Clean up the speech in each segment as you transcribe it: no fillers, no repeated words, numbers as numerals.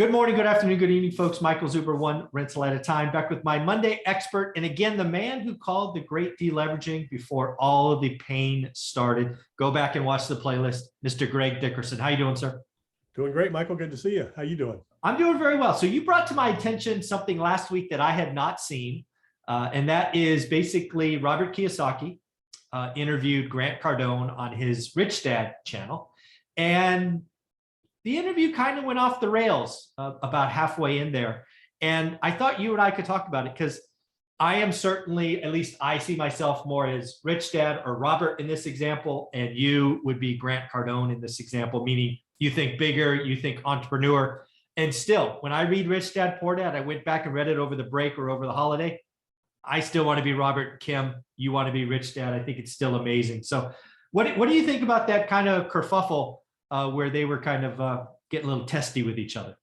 Good morning, good afternoon, good evening, folks. Michael Zuber, one rental at a time, back with my Monday expert. And again, the man who called the great deleveraging before all of the pain started. Go back and watch the playlist, Mr. Greg Dickerson. How you doing, sir? Doing great, Michael. Good to see you. How you doing? I'm doing very well. So you brought to my attention something last week that I had not seen, and that is basically Robert Kiyosaki interviewed Grant Cardone on his Rich Dad channel. And the interview kind of went off the rails about halfway in there. And I thought you and I could talk about it because I am certainly, at least I see myself more as Rich Dad or Robert in this example, and you would be Grant Cardone in this example, meaning you think bigger, you think entrepreneur. And still, when I read Rich Dad, Poor Dad, I went back and read it over the break or over the holiday. I still want to be Robert, Kim. You want to be Rich Dad. I think it's still amazing. So what do you think about that kind of kerfuffle where they were kind of getting a little testy with each other?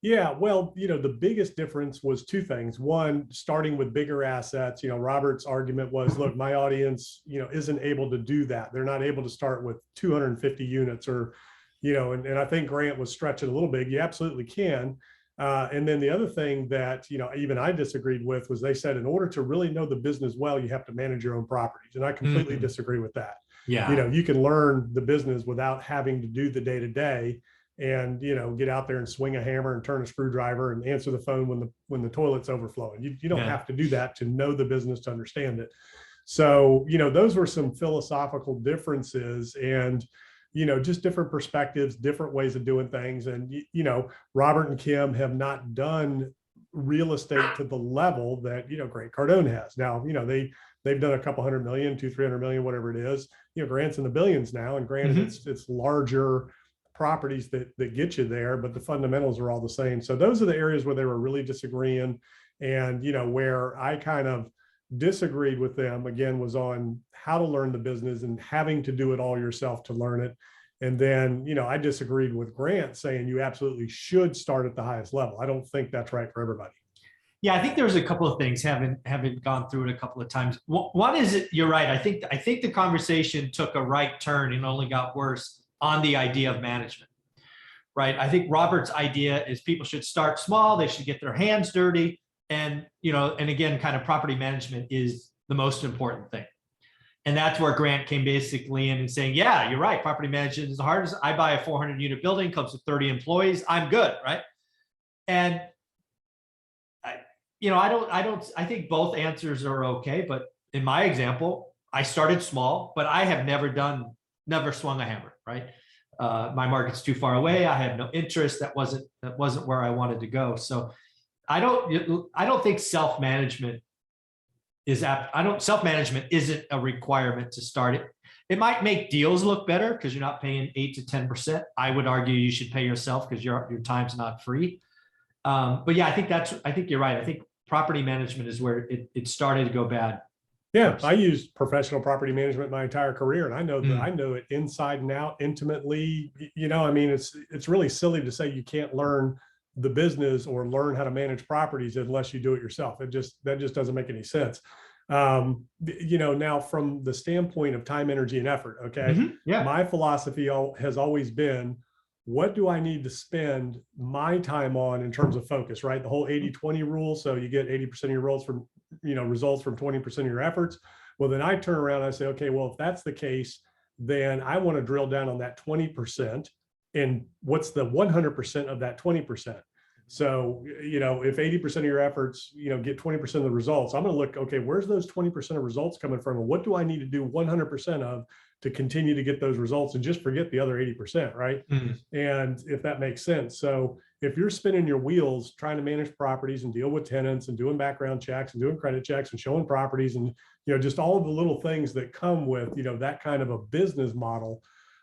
Yeah, well, the biggest difference was two things. One, starting with bigger assets, Robert's argument was, look, my audience, isn't able to do that. They're not able to start with 250 units or, and I think Grant was stretching a little big. You absolutely can. And then the other thing that, even I disagreed with was they said, in order to really know the business well, you have to manage your own properties. And I completely disagree with that. Yeah. You can learn the business without having to do the day-to-day and, get out there and swing a hammer and turn a screwdriver and answer the phone when the toilet's overflowing. You don't have to do that to know the business, to understand it. So, those were some philosophical differences and, just different perspectives, different ways of doing things. And, Robert and Kim have not done real estate to the level that, Grant Cardone has. Now, they've done a couple $100 million, $200-300 million, whatever it is. Grant's in the billions now, and granted, it's larger properties that get you there, but the fundamentals are all the same. So those are the areas where they were really disagreeing. And, where I kind of disagreed with them, again, was on how to learn the business and having to do it all yourself to learn it. And then, I disagreed with Grant saying you absolutely should start at the highest level. I don't think that's right for everybody. Yeah, I think there's a couple of things, having gone through it a couple of times. One is, you're right. I think the conversation took a right turn and only got worse on the idea of management, right? I think Robert's idea is people should start small. They should get their hands dirty. And, and again, kind of property management is the most important thing. And that's where Grant came basically in and saying, yeah, you're right. Property management is the hardest. I buy a 400 unit building, comes with 30 employees. I'm good, right? And I think both answers are okay, but in my example, I started small, but I have never swung a hammer, right? My market's too far away. I have no interest. That wasn't where I wanted to go. So I don't think self-management isn't a requirement to start it. It might make deals look better because you're not paying 8 to 10%. I would argue you should pay yourself because your time's not free. But yeah, I think you're right. I think property management is where it started to go bad. Yeah, I used professional property management my entire career, and I know that I know it inside and out intimately. I mean, it's really silly to say you can't learn the business or learn how to manage properties unless you do it yourself. That just doesn't make any sense. Now from the standpoint of time, energy, and effort, okay, my philosophy has always been, what do I need to spend my time on in terms of focus, right? The whole 80-20 rule. So you get 80% of your results from 20% of your efforts. Well, then I turn around and I say, okay, well, if that's the case, then I want to drill down on that 20% and what's the 100% of that 20%. So, if 80% of your efforts, get 20% of the results, I'm going to look, okay, where's those 20% of results coming from? And what do I need to do 100% of to continue to get those results and just forget the other 80%, right? And if that makes sense. So if you're spinning your wheels trying to manage properties and deal with tenants and doing background checks and doing credit checks and showing properties and, just all of the little things that come with, that kind of a business model,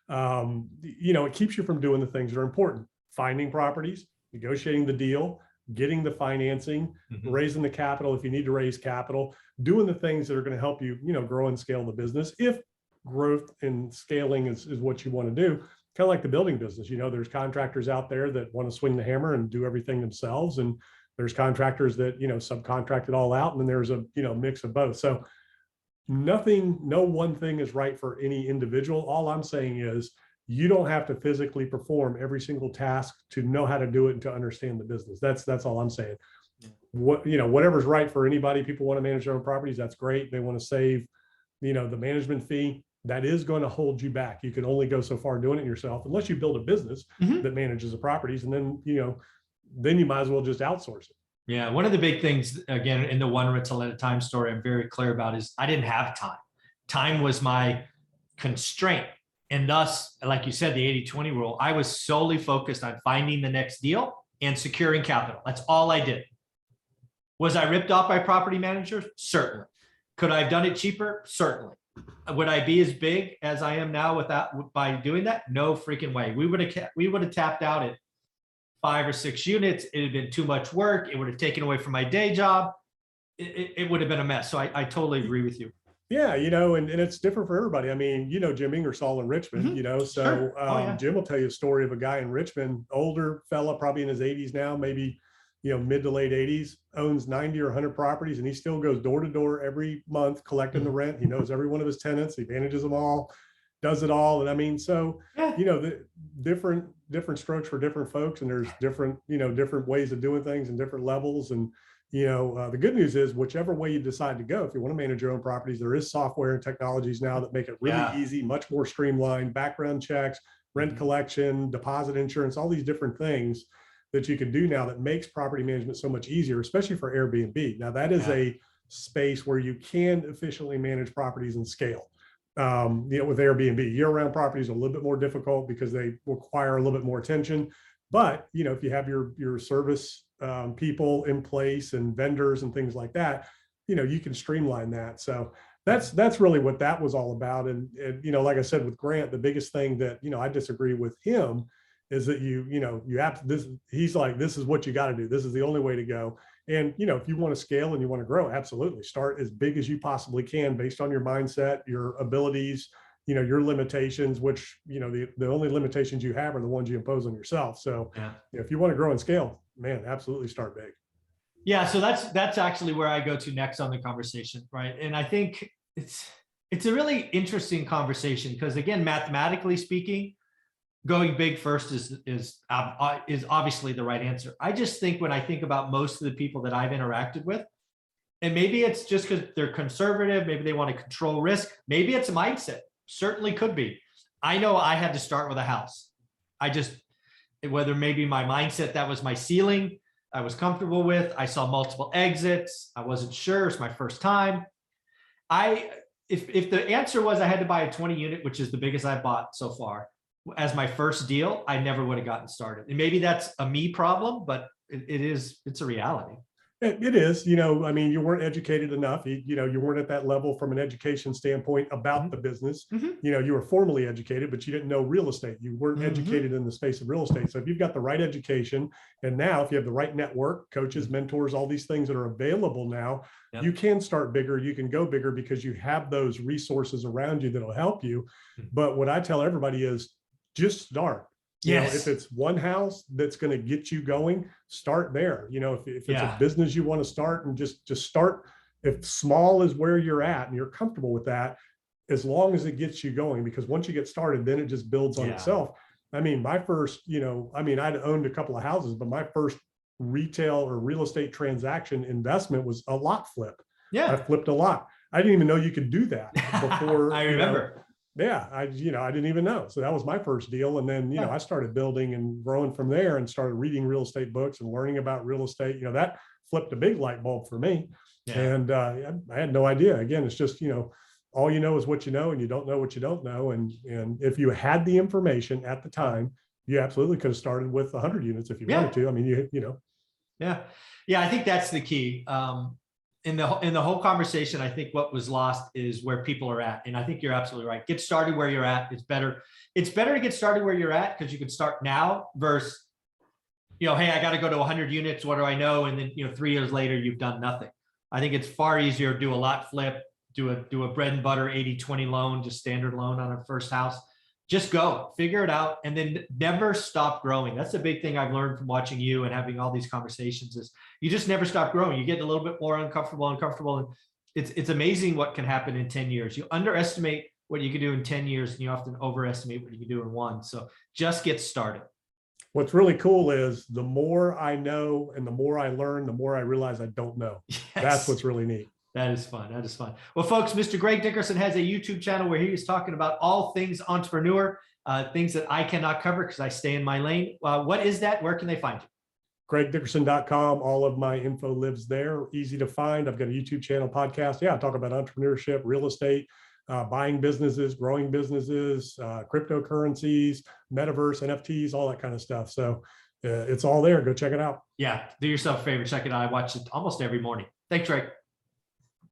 it keeps you from doing the things that are important: finding properties, negotiating the deal, getting the financing, raising the capital if you need to raise capital, doing the things that are going to help you, grow and scale the business. If growth and scaling is what you want to do, kind of like the building business. There's contractors out there that want to swing the hammer and do everything themselves. And there's contractors that, subcontract it all out. And then there's a, mix of both. So no one thing is right for any individual. All I'm saying is you don't have to physically perform every single task to know how to do it and to understand the business. That's all I'm saying. Whatever's right for anybody. People want to manage their own properties. That's great. They want to save, the management fee. That is going to hold you back. You can only go so far doing it yourself, unless you build a business that manages the properties. And then, then you might as well just outsource it. Yeah. One of the big things, again, in the one rental at a time story, I'm very clear about is I didn't have time. Time was my constraint. And thus, like you said, the 80-20 rule, I was solely focused on finding the next deal and securing capital. That's all I did. Was I ripped off by property managers? Certainly. Could I have done it cheaper? Certainly. Would I be as big as I am now by doing that? No freaking way. We would have tapped out at 5 or 6 units. It had been too much work. It would have taken away from my day job. It would have been a mess. So I totally agree with you. Yeah, and it's different for everybody. I mean, Jim Ingersoll in Richmond, so Sure. Jim will tell you a story of a guy in Richmond, older fella, probably in his 80s now, maybe mid to late 80s, owns 90 or 100 properties, and he still goes door to door every month collecting the rent. He knows every one of his tenants, he manages them all, does it all. And I mean, so the different strokes for different folks, and there's different ways of doing things and different levels. And the good news is, whichever way you decide to go, if you want to manage your own properties, there is software and technologies now that make it really easy, much more streamlined, background checks, rent collection, deposit insurance, all these different things that you can do now that makes property management so much easier, especially for Airbnb. Now, that is a space where you can efficiently manage properties and scale. With Airbnb, year-round properties are a little bit more difficult because they require a little bit more attention. But if you have your service people in place and vendors and things like that, you can streamline that. So that's really what that was all about. And like I said with Grant, the biggest thing that I disagree with him is that you have this. He's like, this is what you got to do. This is the only way to go. And if you want to scale and you want to grow, absolutely start as big as you possibly can based on your mindset, your abilities, your limitations, which the only limitations you have are the ones you impose on yourself. So if you want to grow and scale, man, absolutely start big. Yeah, so that's actually where I go to next on the conversation, right? And I think it's a really interesting conversation because, again, mathematically speaking, going big first is obviously the right answer. I just think when I think about most of the people that I've interacted with, and maybe it's just because they're conservative, maybe they want to control risk, maybe it's a mindset, certainly could be. I know I had to start with a house. Whether maybe my mindset, that was my ceiling, I was comfortable with, I saw multiple exits, I wasn't sure, it's my first time. If the answer was I had to buy a 20 unit, which is the biggest I've bought so far, as my first deal, I never would have gotten started. And maybe that's a me problem, but it's a reality. It is, I mean, you weren't educated enough. You weren't at that level from an education standpoint about the business. You were formally educated, but you didn't know real estate. You weren't educated in the space of real estate. So if you've got the right education, and now if you have the right network, coaches, mentors, all these things that are available now, you can start bigger. You can go bigger because you have those resources around you that'll help you. But what I tell everybody is just start. If it's one house that's going to get you going, start there. If it's a business you want to start, and just start. If small is where you're at and you're comfortable with that, as long as it gets you going, because once you get started, then it just builds on itself. I mean, my first, I'd owned a couple of houses, but my first retail or real estate transaction investment was a lot flip. I flipped a lot. I didn't even know you could do that before. I remember. I didn't even know. So that was my first deal. And then, I started building and growing from there and started reading real estate books and learning about real estate. That flipped a big light bulb for me. And I had no idea. Again, it's just, all you know is what you know, and you don't know what you don't know. And if you had the information at the time, you absolutely could have started with 100 units if you wanted to. I mean, Yeah, I think that's the key. In the whole conversation, I think what was lost is where people are at. And I think you're absolutely right. Get started where you're at. It's better to get started where you're at, because you can start now versus, hey, I got to go to 100 units. What do I know? And then, 3 years later, you've done nothing. I think it's far easier to do a lot flip, do a bread and butter 80-20 loan, just standard loan on a first house. Just go, figure it out, and then never stop growing. That's the big thing I've learned from watching you and having all these conversations is you just never stop growing. You get a little bit more uncomfortable. And it's amazing what can happen in 10 years. You underestimate what you can do in 10 years, and you often overestimate what you can do in one. So just get started. What's really cool is the more I know and the more I learn, the more I realize I don't know. Yes. That's what's really neat. That is fun. That is fun. Well, folks, Mr. Greg Dickerson has a YouTube channel where he is talking about all things entrepreneur, things that I cannot cover because I stay in my lane. What is that? Where can they find you? GregDickerson.com. All of my info lives there. Easy to find. I've got a YouTube channel, podcast. Yeah, I talk about entrepreneurship, real estate, buying businesses, growing businesses, cryptocurrencies, metaverse, NFTs, all that kind of stuff. So it's all there. Go check it out. Yeah, do yourself a favor. Check it out. I watch it almost every morning. Thanks, Greg.